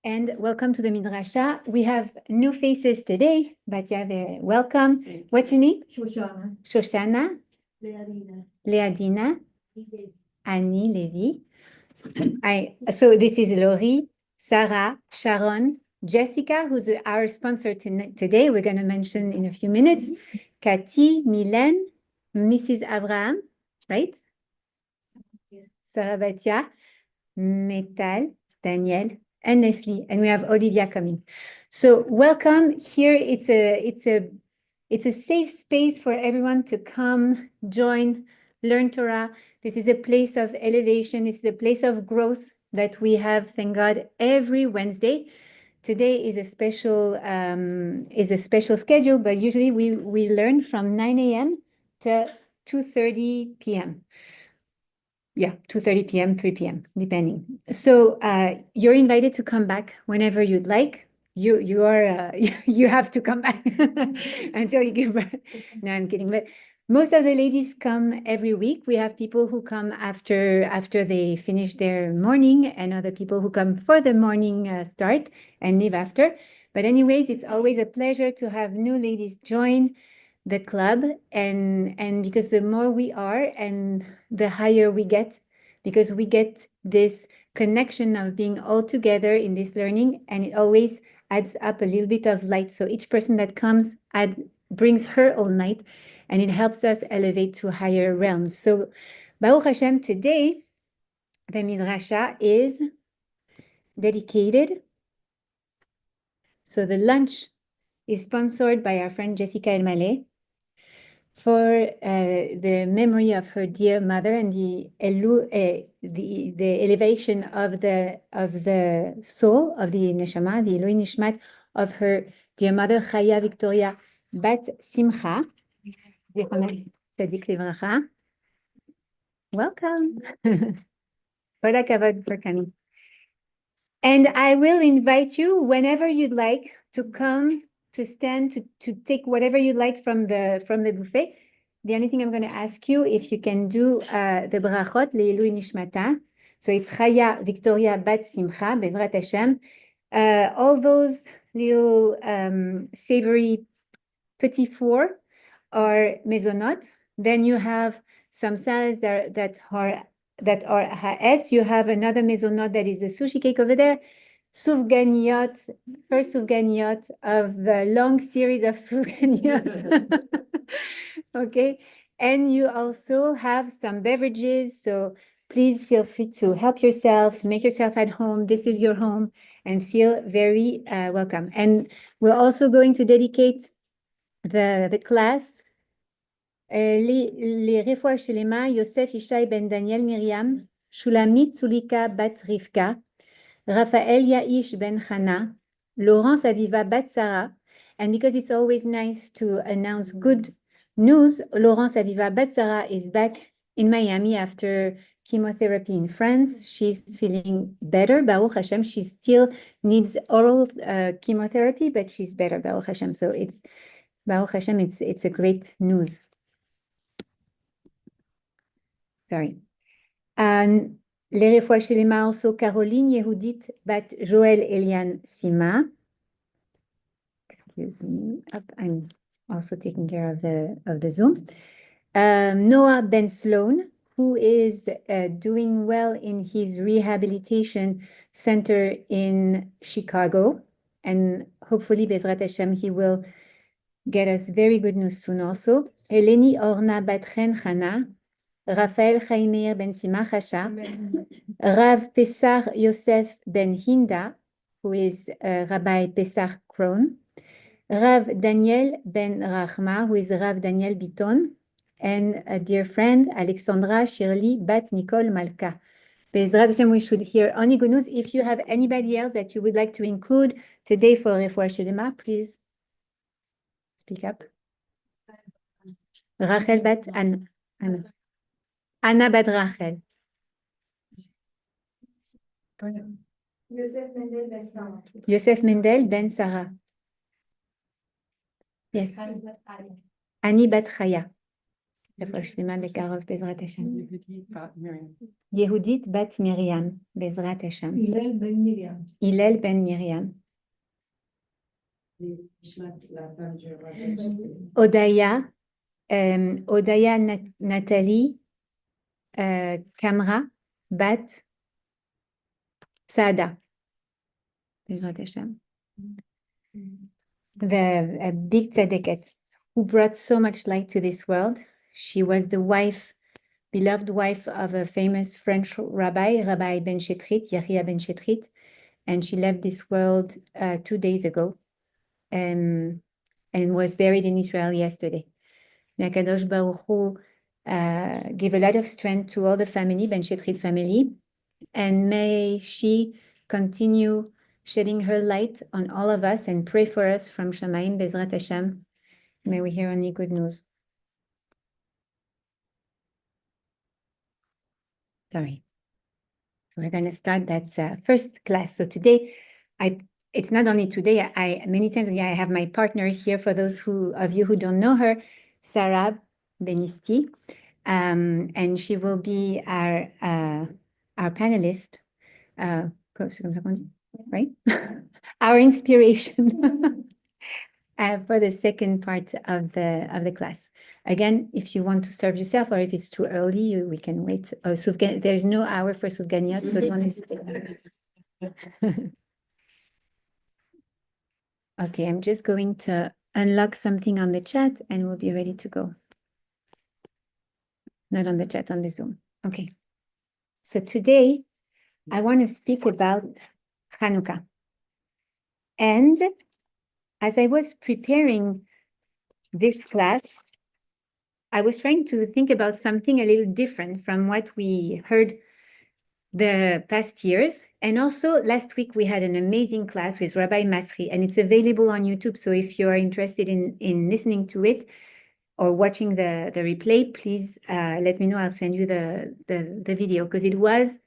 and welcome to the Midrasha. We have new faces today. Batia, welcome. What's your name? Shoshana. Shoshana. Leadina. Annie Levy. So this is Laurie, Sarah, Sharon, Jessica, who's our sponsor today. We're going to mention in a few minutes. Cathy, Mylène, Mrs. Abraham, right? Sarah Batia, Metal, Daniel, and Nestle, and we have Olivia coming. So welcome here. It's a safe space for everyone to come, join, learn Torah. This is a place of elevation. This is a place of growth that we have, thank God, every Wednesday. Today is a special schedule, but usually we learn from 9 a.m. to 2:30 p.m. Yeah, 2:30 p.m., 3 p.m., depending. So you're invited to come back whenever you'd like. You are you have to come back until you give birth. No, I'm kidding. But most of the ladies come every week. We have people who come after they finish their morning, and other people who come for the morning start and leave after. But anyways, it's always a pleasure to have new ladies join the club, and because the more we are and the higher we get, because we get this connection of being all together in this learning, and it always adds up a little bit of light. So each person that comes brings her own light, and it helps us elevate to higher realms. So Baruch Hashem, today the Midrasha is dedicated. So the lunch is sponsored by our friend Jessica Elmaleh for the memory of her dear mother and the elevation of the soul of the neshama, the Eloi Nishmat of her dear mother Chaya Victoria Bat Simcha. Welcome. Hola kavod for coming. And I will invite you whenever you'd like to come, to stand, to take whatever you'd like from the buffet. The only thing I'm going to ask you, if you can do the brachot, Le'ilui Nishmata. So it's Chaya Victoria Bat Simcha, Bezrat Hashem. All those little savory petit four are mezonot. Then you have some salads that are ha'etz. You have another mezonot that is a sushi cake over there. Sufganiyot, first sufganiyot of the long series of sufganiyot. Okay, and you also have some beverages. So please feel free to help yourself, make yourself at home. This is your home, and feel very welcome. And we're also going to dedicate the class les Refoua Shelema, Yosef Ishai ben Daniel Miriam, Shulamit Sulika bat Rivka, Raphael Yaish ben Chana, Laurence Aviva bat Sarah. And because it's always nice to announce good news, Laurence Aviva bat Sarah is back in Miami after chemotherapy in France. She's feeling better, Baruch Hashem. She still needs oral chemotherapy, but she's better, Baruch Hashem. So it's Baruch Hashem, it's a great news. Sorry. And les Refoua Shelema also Caroline Yehudit bat Joël Eliane Sima. Excuse me. I'm also taking care of the Zoom. Noah Ben Sloan, who is doing well in his rehabilitation center in Chicago, and hopefully Bezrat Hashem he will get us very good news soon also. Eleni Orna Batren Chana, Raphael Chaimeir Ben Simach Hasha, Rav Pesach Yosef Ben Hinda, who is Rabbi Pesach Kron, Rav Daniel Ben Rachma, who is Rav Daniel Biton, and a dear friend Alexandra Shirley Bat Nicole Malka. Bezrat Hashem, we should hear only good news. If you have anybody else that you would like to include today for Refoua Shelema, please speak up. Rachel Bat Anna Bat Rachel. Yosef Mendel Ben Sarah. Yes. Annie Bat Chaya. רפואה שלמה בקרוב בעזרת השם. Yehudit got Miriam. יהודית בת מרים בעזרת השם. הלל בן מרים. הלל בן מרים. הודיה, הודיה נטלי קמרה בת סעדה. בעזרת השם. The big tzedeket who brought so much light to this world. She was the wife, beloved wife of a famous French rabbi, Rabbi Ben Shetrit, Yahya Ben Shetrit, and she left this world 2 days ago and was buried in Israel yesterday. May HaKadosh Baruch Hu give a lot of strength to all the family, Ben Shetrit family, and may she continue shedding her light on all of us and pray for us from Shamayim Bezrat Hashem. May we hear only good news. Sorry. We're going to start that first class. So today, it's not only today, many times I have my partner here for those of you who don't know her, Sarah Benisti, and she will be our panelist, c'est comme ça qu'on dit, right? Our inspiration for the second part of the class. Again, if you want to serve yourself or if it's too early, we can wait. There's no hour for Sufganiyot, so don't stay. Okay, I'm just going to unlock something on the chat and we'll be ready to go. Not on the chat, on the Zoom. Okay. So today, I want to speak about Chanukah. And as I was preparing this class, I was trying to think about something a little different from what we heard the past years. And also last week, we had an amazing class with Rabbi Masri, and it's available on YouTube. So if you're interested in listening to it or watching the replay, please let me know. I'll send you the video because it was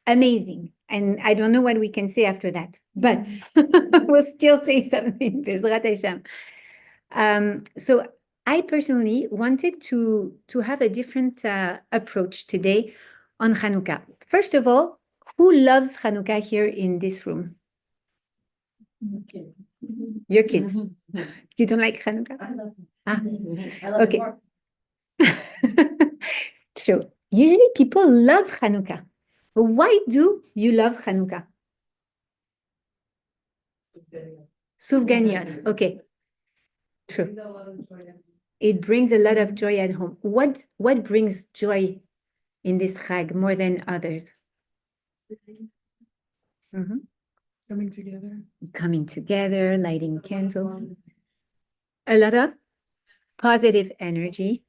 amazing. And I don't know what we can say after that, but we'll still say something. Bezrat Hashem. So I personally wanted to have a different approach today on Chanukah. First of all, who loves Chanukah here in this room? Okay. Your kids. You don't like Chanukah? I love it. Ah. I love Okay. it more. True. Usually people love Chanukah. But why do you love Chanukah? Sufganiyot. Okay. True. It brings a lot of joy at home. What brings joy in this Chag more than others? Mhm. Coming together. Coming together, lighting candles. A lot of positive energy.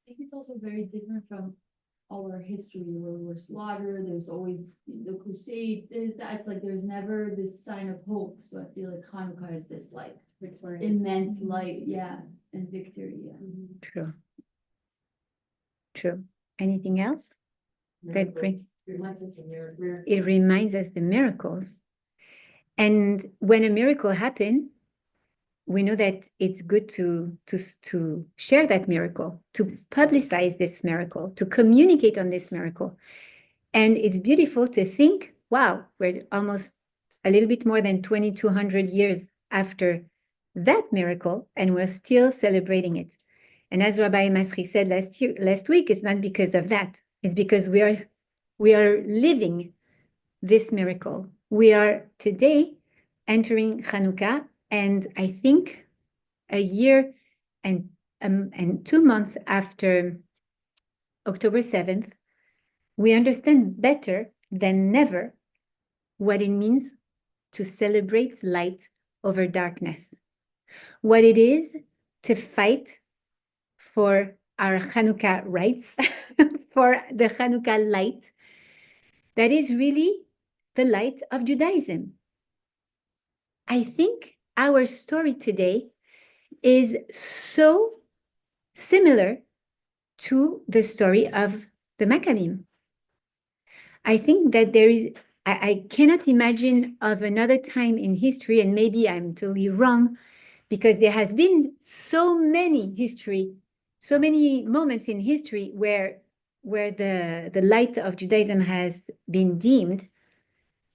I think it's also very different from our history where we're slaughtered. There's always the crusades, there's that. It's like there's never this sign of hope. So I feel like Hanukkah is this like immense light, yeah, and victory. Yeah. True. True. Anything else? That brings. It reminds us the miracles. And when a miracle happens, we know that it's good to share that miracle, to publicize this miracle, to communicate on this miracle. And it's beautiful to think, wow, we're almost a little bit more than 2,200 years after that miracle, and we're still celebrating it. And as Rabbi Masri said last week, it's not because of that. It's because we are living this miracle. We are today entering Chanukah, and I think a year and 2 months after October 7th, we understand better than never what it means to celebrate light over darkness, what it is to fight for our Chanukah rights, for the Chanukah light, that is really the light of Judaism. I think our story today is so similar to the story of the Maccabim. I think that there is, I cannot imagine of another time in history, and maybe I'm totally wrong, because there has been so many history, so many moments in history where the light of Judaism has been dimmed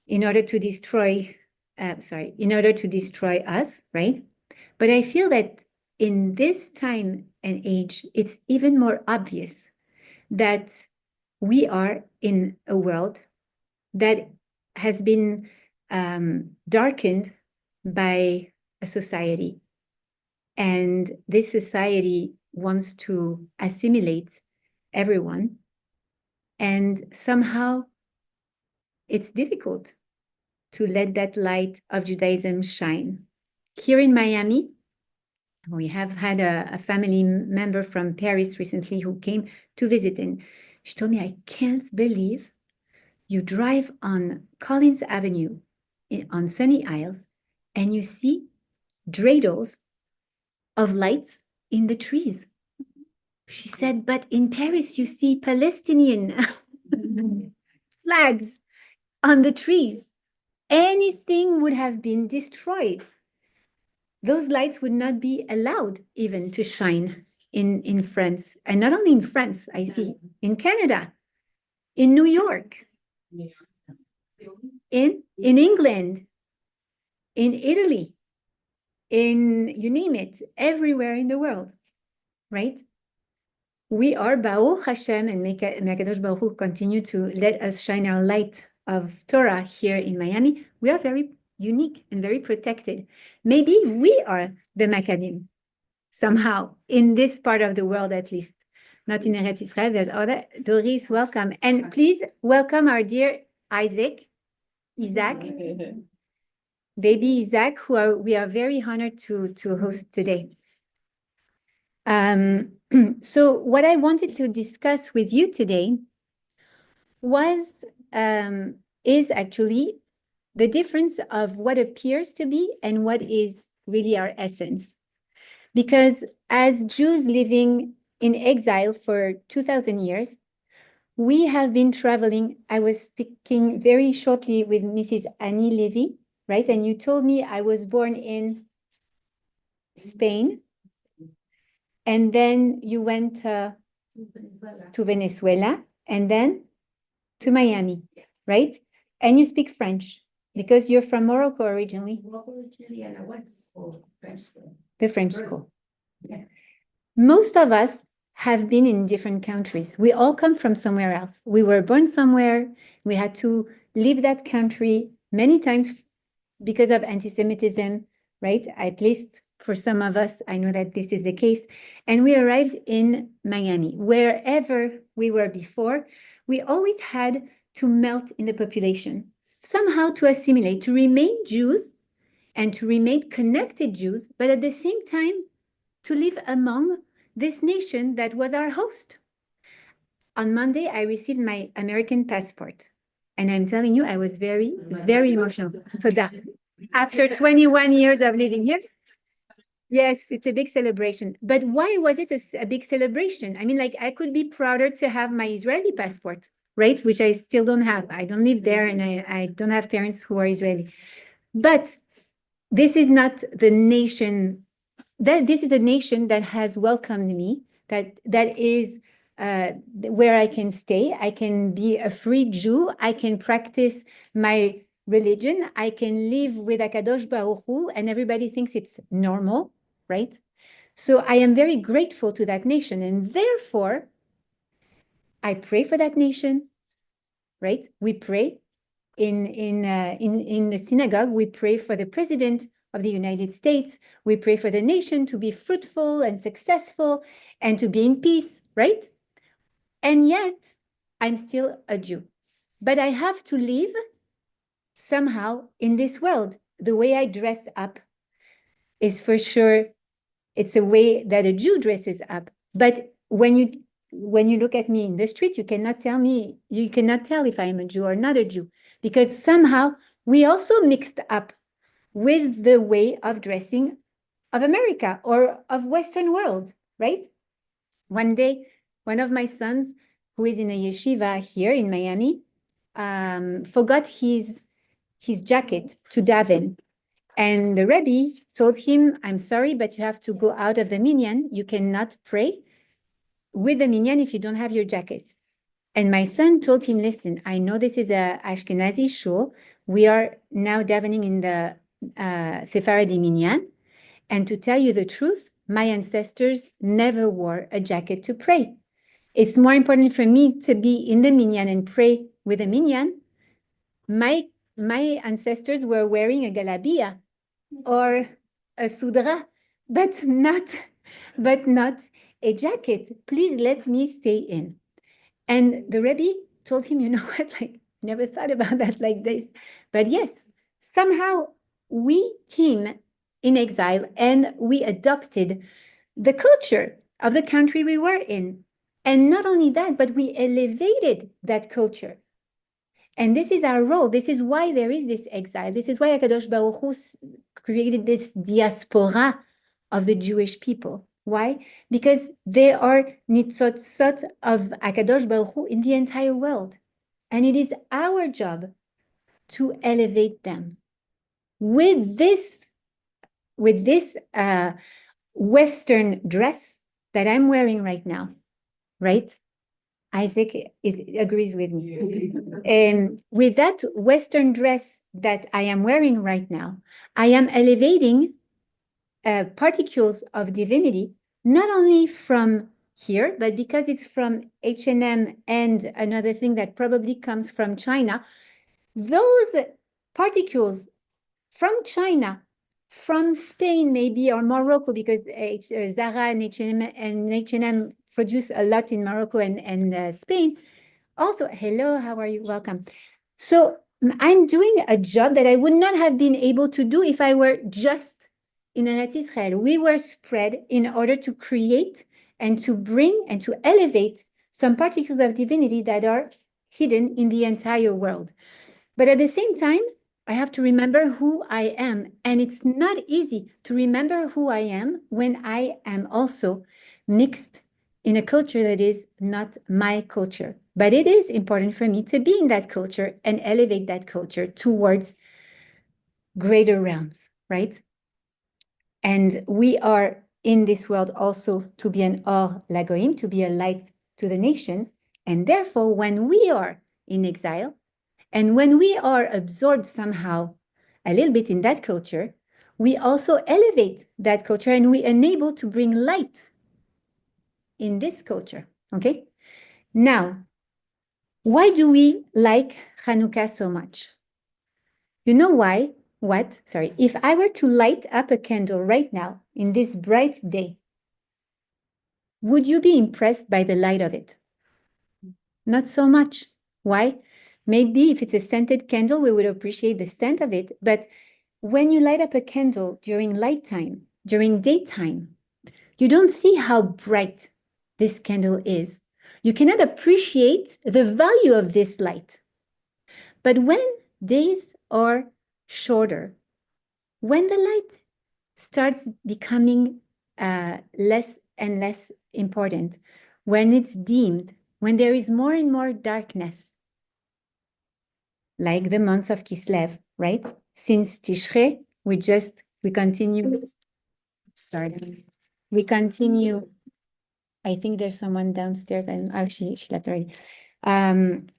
in order to destroy, in order to destroy us, right? But I feel that in this time and age, it's even more obvious that we are in a world that has been darkened by a society. And this society wants to assimilate everyone. And somehow it's difficult to let that light of Judaism shine. Here in Miami, we have had a family member from Paris recently who came to visit, and she told me, I can't believe you drive on Collins Avenue on Sunny Isles and you see dreidels of lights in the trees. She said, but in Paris, you see Palestinian flags on the trees. Anything would have been destroyed. Those lights would not be allowed even to shine in France. And not only in France, I see, in Canada, in New York, in England, in Italy, in, you name it, everywhere in the world, right? We are Baruch Hashem, and may HaKadosh Baruch Hu continue to let us shine our light of Torah here in Miami. We are very unique and very protected. Maybe we are the Maccabim somehow in this part of the world, at least. Not in Eretz Israel. There's other. Doris, welcome. And please welcome our dear Isaac, baby Isaac, we are very honored to host today. So what I wanted to discuss with you today is actually the difference of what appears to be and what is really our essence. Because as Jews living in exile for 2,000 years, we have been traveling. I was speaking very shortly with Mrs. Annie Levy, right? And you told me I was born in Spain, and then you went to Venezuela, and then to Miami, right? And you speak French because you're from Morocco originally. And I went to school, French school. The French school. Yeah. Most of us have been in different countries. We all come from somewhere else. We were born somewhere. We had to leave that country many times because of anti-Semitism, right? At least for some of us, I know that this is the case. And we arrived in Miami. Wherever we were before, we always had to melt in the population, somehow to assimilate, to remain Jews and to remain connected Jews, but at the same time, to live among this nation that was our host. On Monday, I received my American passport. And I'm telling you, I was very, very emotional. So that after 21 years of living here, yes, it's a big celebration. But why was it a big celebration? I mean, like, I could be prouder to have my Israeli passport, right? Which I still don't have. I don't live there, and I don't have parents who are Israeli. But this is not the nation, this is a nation that has welcomed me, that is where I can stay. I can be a free Jew. I can practice my religion. I can live with HaKadosh Baruch Hu, and everybody thinks it's normal, right? So I am very grateful to that nation, and therefore I pray for that nation, right? We pray in the synagogue. We pray for the president of the United States. We pray for the nation to be fruitful and successful and to be in peace, right? And yet, I'm still a Jew. But I have to live somehow in this world. The way I dress up is for sure, it's a way that a Jew dresses up. But when you look at me in the street, you cannot tell if I'm a Jew or not a Jew, because somehow we also mixed up with the way of dressing of America or of Western world, right? One day, one of my sons, who is in a yeshiva here in Miami, forgot his jacket to daven. And the Rebbe told him, I'm sorry, but you have to go out of the minyan. You cannot pray with the minyan if you don't have your jacket. And my son told him, listen, I know this is a Ashkenazi shul. We are now davening in the Sephardi minyan. And to tell you the truth, my ancestors never wore a jacket to pray. It's more important for me to be in the minyan and pray with the minyan. My ancestors were wearing a galabia or a sudra, but not a jacket. Please let me stay in. And the Rebbe told him, you know what, like, never thought about that like this. But yes, somehow we came in exile and we adopted the culture of the country we were in. And not only that, but we elevated that culture. And this is our role. This is why there is this exile. This is why HaKadosh Baruch Hu created this diaspora of the Jewish people. Why? Because there are nitzotzot of HaKadosh Baruch Hu in the entire world. And it is our job to elevate them. With this Western dress that I'm wearing right now, right? Isaac agrees with me. With that Western dress that I am wearing right now, I am elevating particles of divinity, not only from here, but because it's from H&M and another thing that probably comes from China, those particles from China, from Spain maybe, or Morocco, because Zara and H&M produce a lot in Morocco and Spain. Also, hello, how are you? Welcome. So I'm doing a job that I would not have been able to do if I were just in Eretz Israel. We were spread in order to create and to bring and to elevate some particles of divinity that are hidden in the entire world. But at the same time, I have to remember who I am. And it's not easy to remember who I am when I am also mixed in a culture that is not my culture. But it is important for me to be in that culture and elevate that culture towards greater realms, right? And we are in this world also to be an or lagoim, to be a light to the nations. And therefore, when we are in exile, and when we are absorbed somehow a little bit in that culture, we also elevate that culture and we enable to bring light in this culture, okay? Now, why do we like Chanukah so much? You know why? What? Sorry. If I were to light up a candle right now in this bright day, would you be impressed by the light of it? Not so much. Why? Maybe if it's a scented candle, we would appreciate the scent of it. But when you light up a candle during light time, during daytime, you don't see how bright this candle is. You cannot appreciate the value of this light. But when days are shorter, when the light starts becoming less and less important, when it's dimmed, when there is more and more darkness, like the months of Kislev, right? Since Tishrei, we continue. Sorry, we continue. I think there's someone downstairs, and actually she left already.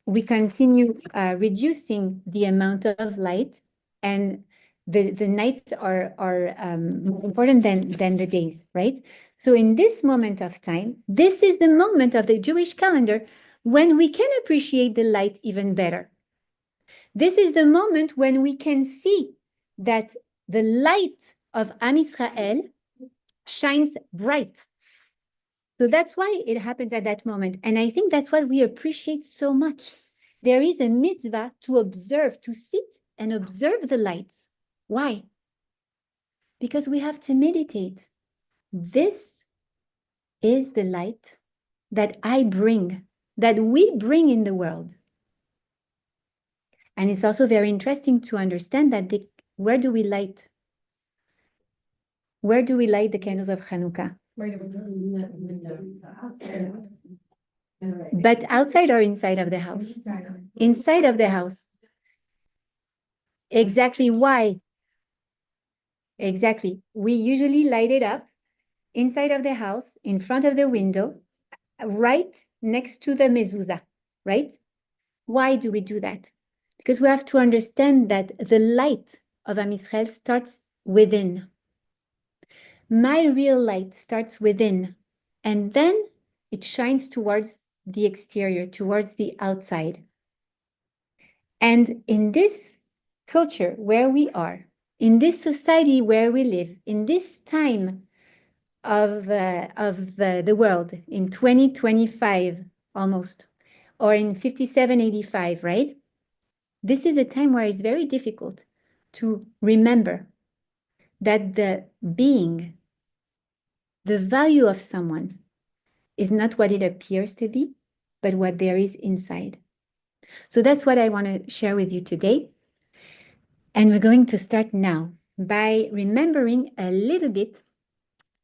We continue reducing the amount of light, and the nights are more important than the days, right? So in this moment of time, this is the moment of the Jewish calendar when we can appreciate the light even better. This is the moment when we can see that the light of Am Israel shines bright. So that's why it happens at that moment. And I think that's what we appreciate so much. There is a mitzvah to observe, to sit and observe the lights. Why? Because we have to meditate. This is the light that I bring, that we bring in the world. And it's also very interesting to understand that where do we light? Where do we light the candles of Chanukah? But outside or inside of the house? Inside of the house. Exactly why? Exactly. We usually light it up inside of the house, in front of the window, right next to the mezuzah, right? Why do we do that? Because we have to understand that the light of Am Yisrael starts within. My real light starts within, and then it shines towards the exterior, towards the outside. And in this culture where we are, in this society where we live, in this time of the world, in 2025 almost, or in 5785, right? This is a time where it's very difficult to remember that the being, the value of someone is not what it appears to be, but what there is inside. So that's what I want to share with you today. And we're going to start now by remembering a little bit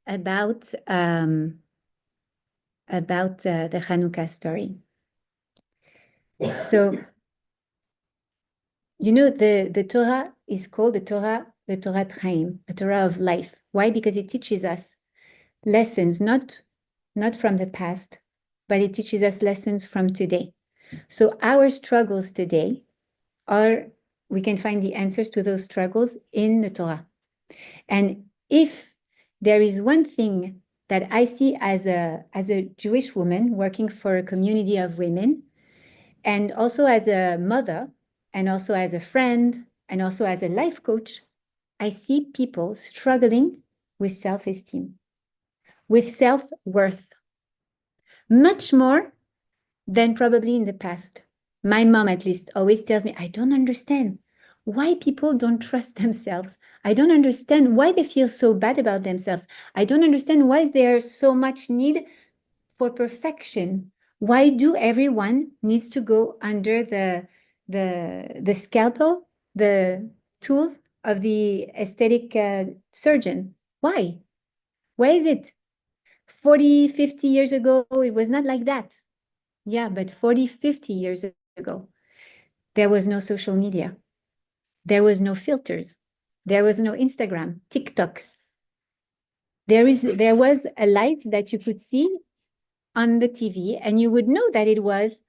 about the Chanukah story. So, you know, the Torah is called the Torah Chaim, a Torah of life. Why? Because it teaches us lessons, not from the past, but it teaches us lessons from today. So our struggles today we can find the answers to those struggles in the Torah. And if there is one thing that I see as a Jewish woman working for a community of women, and also as a mother, and also as a friend, and also as a life coach, I see people struggling with self-esteem, with self-worth, much more than probably in the past. My mom, at least, always tells me, I don't understand why people don't trust themselves. I don't understand why they feel so bad about themselves. I don't understand why there's so much need for perfection. Why do everyone needs to go under the scalpel, the tools of the aesthetic surgeon? Why? Why is it? 40, 50 years ago, it was not like that. Yeah, but 40, 50 years ago, there was no social media. There was no filters. There was no Instagram, TikTok. There was a life that you could see on the TV, and you would know that it was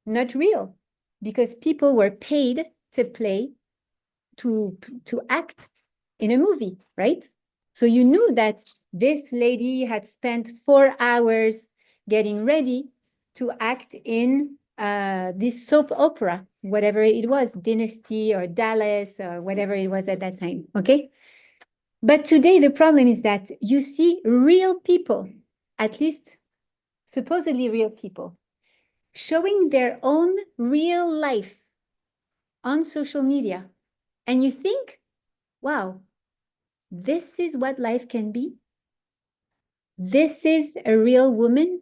not real because people were paid to play, to act in a movie, right? So you knew that this lady had spent 4 hours getting ready to act in this soap opera, whatever it was, Dynasty or Dallas or whatever it was at that time, okay? But today the problem is that you see real people, at least supposedly real people, showing their own real life on social media. And you think, wow, this is what life can be. This is a real woman.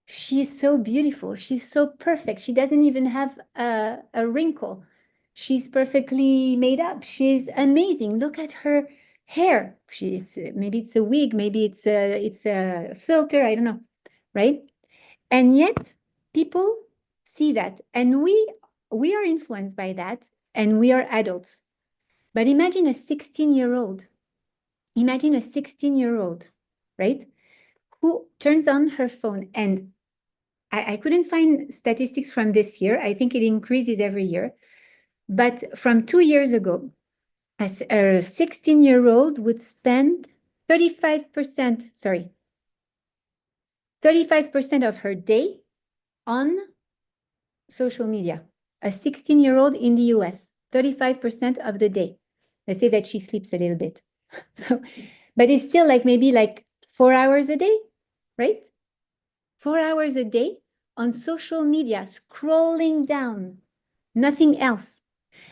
She's so beautiful. She's so perfect. She doesn't even have a wrinkle. She's perfectly made up. She's amazing. Look at her hair. Maybe it's a wig. Maybe it's a filter. I don't know, right? And yet people see that, and we are influenced by that, and we are adults. But imagine a 16-year-old. Imagine a 16-year-old, right? Who turns on her phone, and I couldn't find statistics from this year. I think it increases every year. But from 2 years ago, a 16-year-old would spend 35% of her day on social media. A 16-year-old in the US, 35% of the day. Let's say that she sleeps a little bit. So, but it's still maybe 4 hours a day, right? 4 hours a day on social media, scrolling down, nothing else.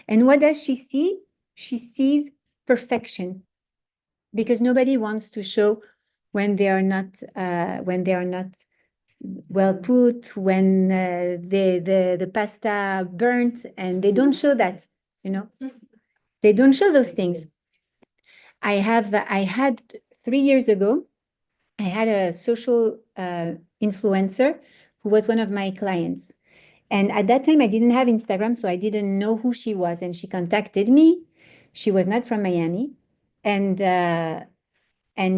And what does she see? She sees perfection, because nobody wants to show when they are not well put, when the pasta burnt, and they don't show that, they don't show those things. I had 3 years ago, I had a social influencer who was one of my clients. And at that time, I didn't have Instagram, so I didn't know who she was. And she contacted me. She was not from Miami. And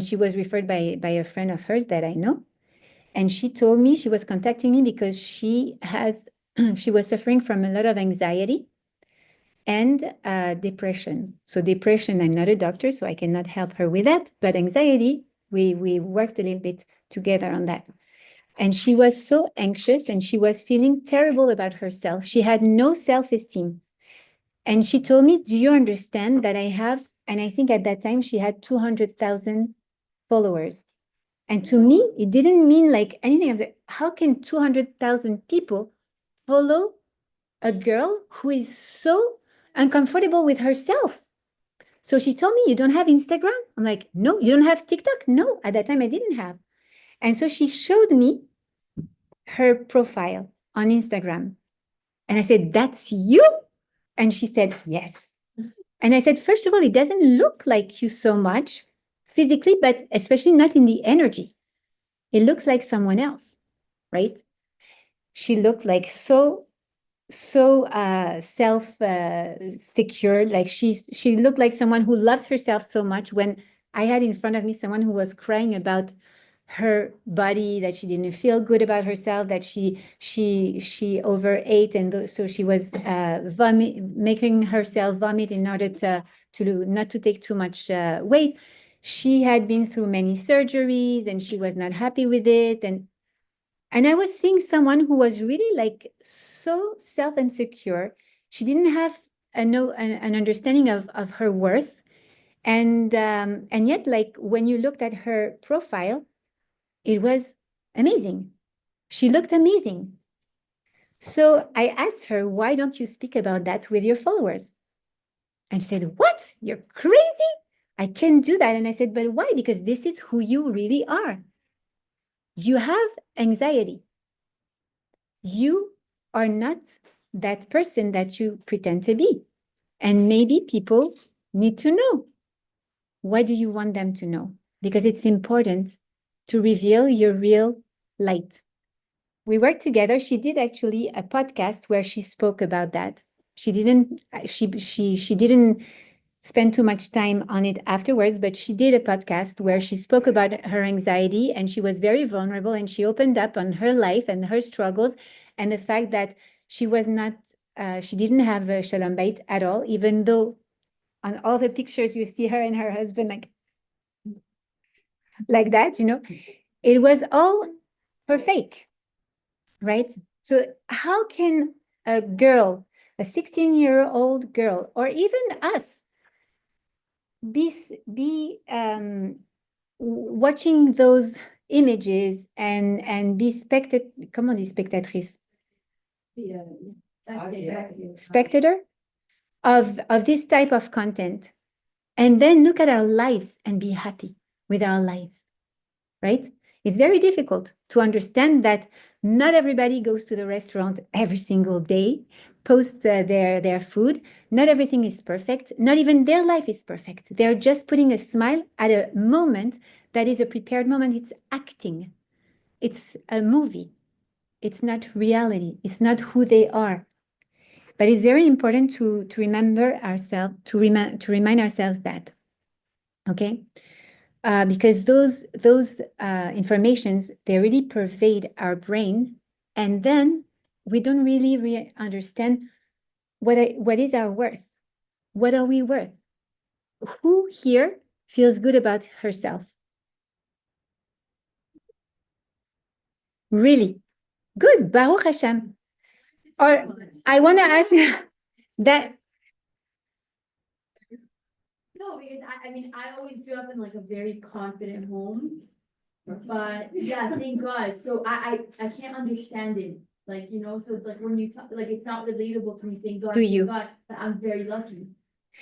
she was referred by a friend of hers that I know. And she told me she was contacting me because she was suffering from a lot of anxiety and depression. So depression, I'm not a doctor, so I cannot help her with that. But anxiety, we worked a little bit together on that. And she was so anxious and she was feeling terrible about herself. She had no self-esteem. And she told me, do you understand that I have, and I think at that time she had 200,000 followers. And to me, it didn't mean like anything. I was like, how can 200,000 people follow a girl who is so uncomfortable with herself? So she told me, you don't have Instagram? I'm like, no. You don't have TikTok? No, at that time I didn't have. And so she showed me her profile on Instagram. And I said, that's you? And she said, yes. And I said, first of all, it doesn't look like you so much physically, but especially not in the energy. It looks like someone else, right? She looked like so self secure. Like she looked like someone who loves herself so much. When I had in front of me someone who was crying about her body, that she didn't feel good about herself, that she overate, and so she was making herself vomit in order to not to take too much weight. She had been through many surgeries and she was not happy with it, and I was seeing someone who was really like so self-insecure. She didn't have an understanding of her worth, and yet, like when you looked at her profile, it was amazing. She looked amazing. So I asked her, why don't you speak about that with your followers? And she said, what? You're crazy? I can't do that. And I said, but why? Because this is who you really are. You have anxiety. You are not that person that you pretend to be. And maybe people need to know. What do you want them to know? Because it's important to reveal your real light. We worked together. She did actually a podcast where she spoke about that. She didn't spend too much time on it afterwards, but she did a podcast where she spoke about her anxiety and she was very vulnerable and she opened up on her life and her struggles and the fact that she was not, she didn't have a shalom bait at all, even though on all the pictures you see her and her husband like that, you know, it was all for fake, right? So how can a girl, a 16-year-old girl, or even us, be watching those images and be comment on dit spectatrice? Spectator of this type of content, and then look at our lives and be happy with our lives, right? It's very difficult to understand that not everybody goes to the restaurant every single day, post their food. Not everything is perfect. Not even their life is perfect. They're just putting a smile at a moment that is a prepared moment. It's acting. It's a movie. It's not reality. It's not who they are. But it's very important to remember ourselves, to remind ourselves that, okay? Because those informations, they really pervade our brain, and then we don't really understand what is our worth. What are we worth? Who here feels good about herself? Really good, Baruch Hashem. Or I want to ask that. No, because I mean, I always grew up in like a very confident home. But yeah, thank God. So I can't understand it. Like, you know, so it's like when you talk, like, it's not relatable to me. Thank God. To you. Thank God that I'm very lucky.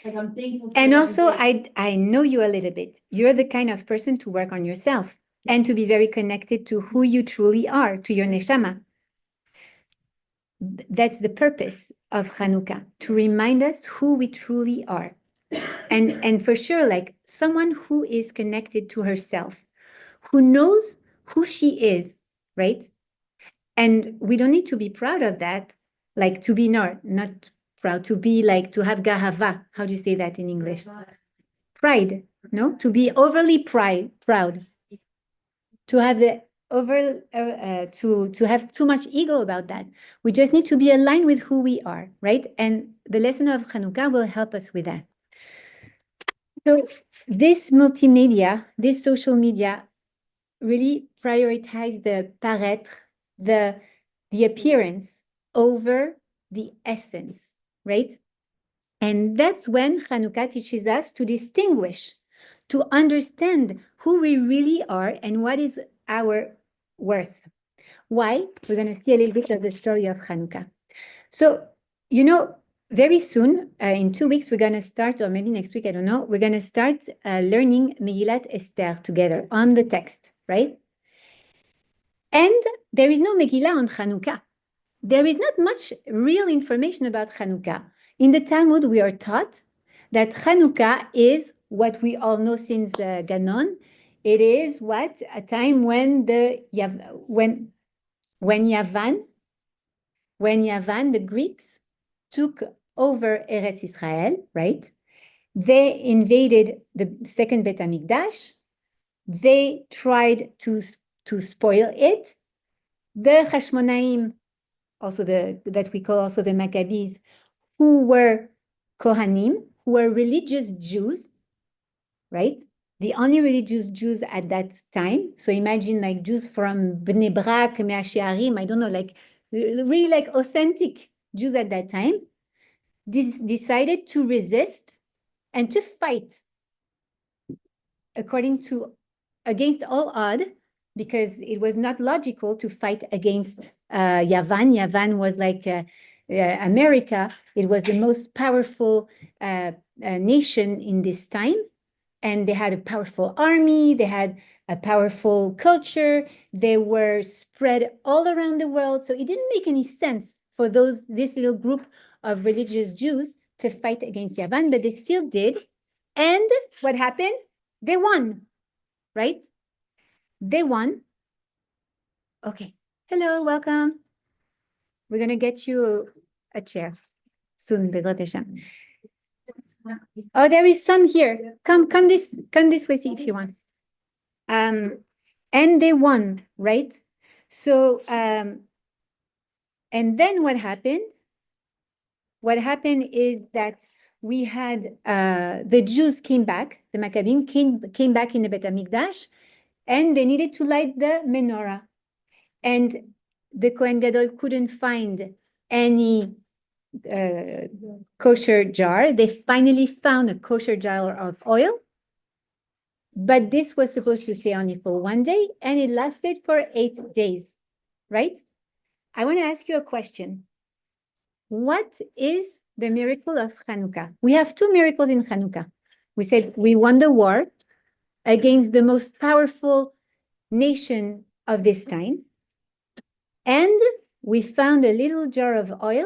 Like, I'm thankful. And it also, every day. I know you a little bit. You're the kind of person to work on yourself and to be very connected to who you truly are, to your neshama. That's the purpose of Chanukah, to remind us who we truly are. And for sure, like someone who is connected to herself, who knows who she is, right? And we don't need to be proud of that, like to be not proud, to be like, to have gahava. How do you say that in English? Pride, no? To be overly proud. To have the to have too much ego about that. We just need to be aligned with who we are, right? And the lesson of Chanukah will help us with that. So this multimedia, this social media, really prioritize the paraître, the appearance over the essence, right? And that's when Chanukah teaches us to distinguish, to understand who we really are and what is our worth. Why? We're going to see a little bit of the story of Chanukah. So, very soon, in 2 weeks, we're going to start, or maybe next week, I don't know, we're going to start learning Megillat Esther together on the text, right? And there is no Megillah on Chanukah. There is not much real information about Chanukah. In the Talmud, we are taught that Chanukah is what we all know since Ganon. It is what? A time when Yavan, the Greeks, took over Eretz Israel, right? They invaded the second Bet HaMikdash. They tried to spoil it. The Hashmonaim, also that we call also the Maccabees, who were Kohanim, who were religious Jews, right? The only religious Jews at that time. So imagine like Jews from Bnei Brak, Mea Shearim, I don't know, like really like authentic Jews at that time, decided to resist and to fight against all odds, because it was not logical to fight against Yavan. Yavan was like America. It was the most powerful nation in this time. And they had a powerful army. They had a powerful culture. They were spread all around the world. So it didn't make any sense for this little group of religious Jews to fight against Yavan, but they still did. And what happened? They won, right? They won. Okay. Hello, welcome. We're going to get you a chair soon, Bezrat Hashem. Oh, there is some here. Come this way, see if you want. And they won, right? So, and then what happened? What happened is that we had the Jews came back, the Maccabees came back in the Bet HaMikdash, and they needed to light the menorah. And the Kohen Gadol couldn't find any kosher jar. They finally found a kosher jar of oil, but this was supposed to stay only for 1 day, and it lasted for 8 days, right? I want to ask you a question. What is the miracle of Chanukah? We have 2 miracles in Chanukah. We said we won the war against the most powerful nation of this time, and we found a little jar of oil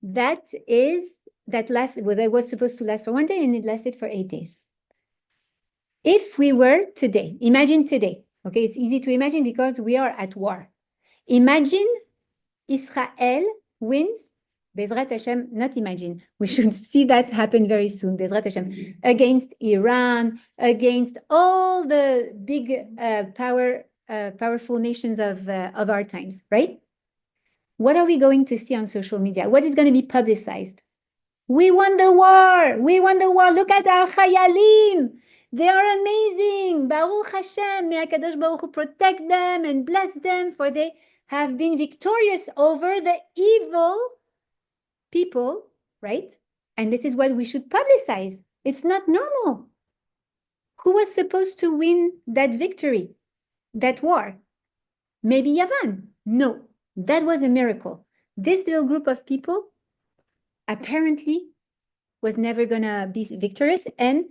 that was supposed to last for 1 day, and it lasted for 8 days. If we were today, imagine today, okay, it's easy to imagine because we are at war. Imagine Israel wins, Bezrat Hashem, not imagine, we should see that happen very soon, Bezrat Hashem, against Iran, against all the big powerful nations of our times, right? What are we going to see on social media? What is going to be publicized? We won the war. We won the war. Look at our chayalim. They are amazing. Baruch Hashem. May HaKadosh Baruch Hu protect them and bless them, for they have been victorious over the evil people, right? And this is what we should publicize. It's not normal. Who was supposed to win that victory, that war? Maybe Yavan? No, that was a miracle. This little group of people apparently was never going to be victorious, and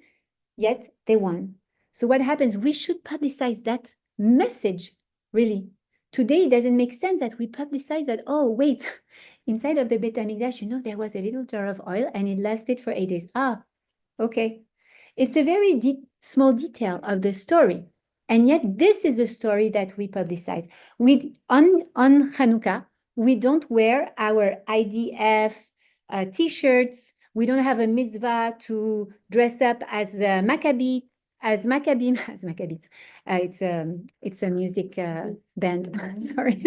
yet they won. So what happens? We should publicize that message, really. Today, it doesn't make sense that we publicize that, oh, wait, inside of the Bet HaMikdash, there was a little jar of oil and it lasted for 8 days. Ah, okay. It's a very small detail of the story. And yet this is a story that we publicize. On Chanukah, we don't wear our IDF T-shirts. We don't have a mitzvah to dress up as a Maccabee. as Maccabim, as Maccabees, it's a music band. Sorry,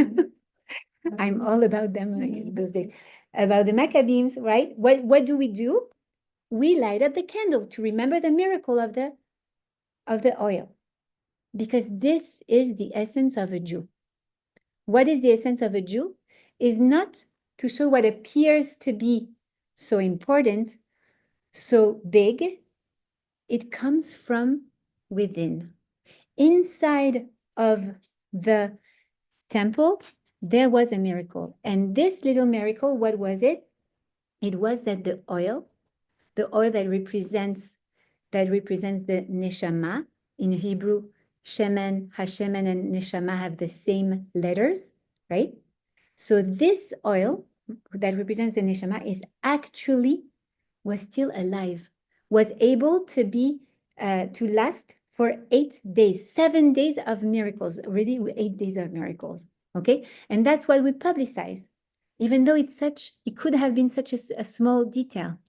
I'm all about them those days. About the Maccabees, right? What do? We light up the candle to remember the miracle of the oil, because this is the essence of a Jew. What is the essence of a Jew? Is not to show what appears to be so important, so big. It comes from within. Inside of the temple, there was a miracle. And this little miracle, what was it? It was that the oil that represents the neshama. In Hebrew, shemen, hashemen, and neshama have the same letters, right? So this oil that represents the neshama was still alive, was able to be to last for 8 days, 7 days of miracles, really 8 days of miracles. Okay, and that's why we publicize, even though it could have been such a small detail,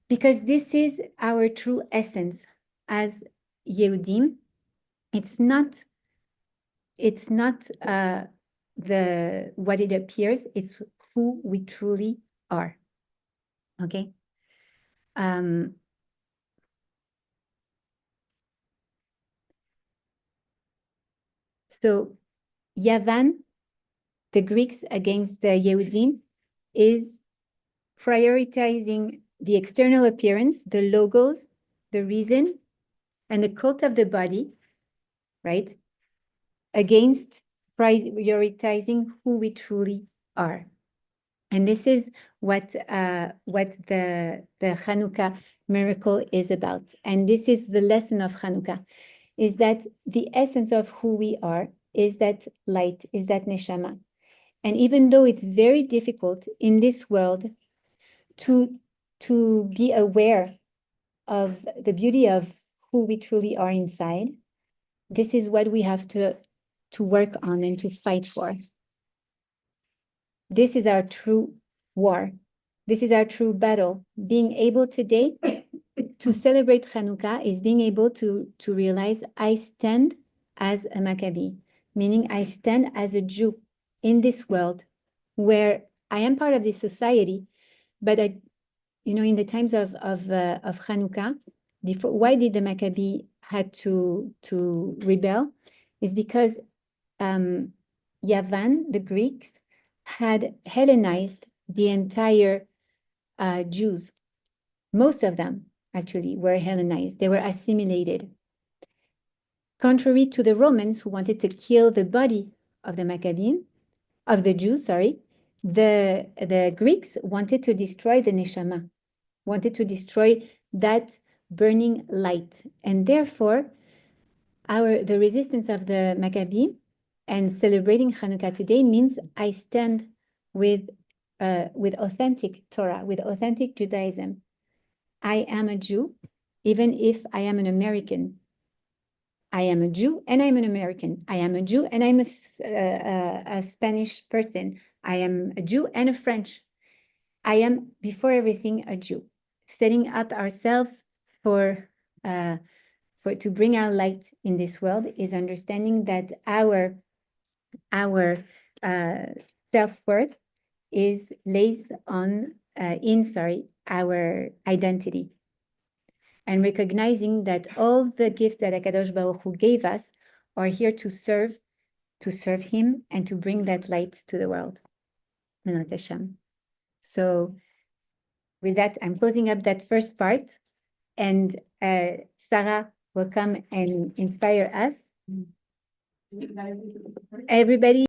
because this is our true essence as Yehudim. It's not the what it appears, it's who we truly are. Okay. So Yavan, the Greeks against the Yehudim, is prioritizing the external appearance, the logos, the reason, and the cult of the body, right? Against prioritizing who we truly are. And this is what the Chanukah miracle is about. And this is the lesson of Chanukah, is that the essence of who we are is that light, is that neshama. And even though it's very difficult in this world to be aware of the beauty of who we truly are inside, this is what we have to work on and to fight for. This is our true war. This is our true battle. Being able today to celebrate Chanukah is being able to realize I stand as a Maccabee, meaning I stand as a Jew in this world where I am part of this society, but in the times of Chanukah, why did the Maccabee had to rebel? Is because Yavan, the Greeks, had Hellenized the entire Jews. Most of them actually were Hellenized. They were assimilated. Contrary to the Romans, who wanted to kill the body of the Jews, the Greeks wanted to destroy the neshama, wanted to destroy that burning light. And therefore, the resistance of the Maccabee and celebrating Chanukah today means I stand with authentic Torah, with authentic Judaism. I am a Jew, even if I am an American. I am a Jew and I'm an American. I am a Jew and I'm a Spanish person. I am a Jew and a French. I am, before everything, a Jew. Setting up ourselves to bring our light in this world is understanding that our self-worth lays in our identity, and recognizing that all the gifts that HaKadosh Baruch Hu gave us are here to serve him and to bring that light to the world. So with that, I'm closing up that first part, and Sarah will come and inspire us. Everybody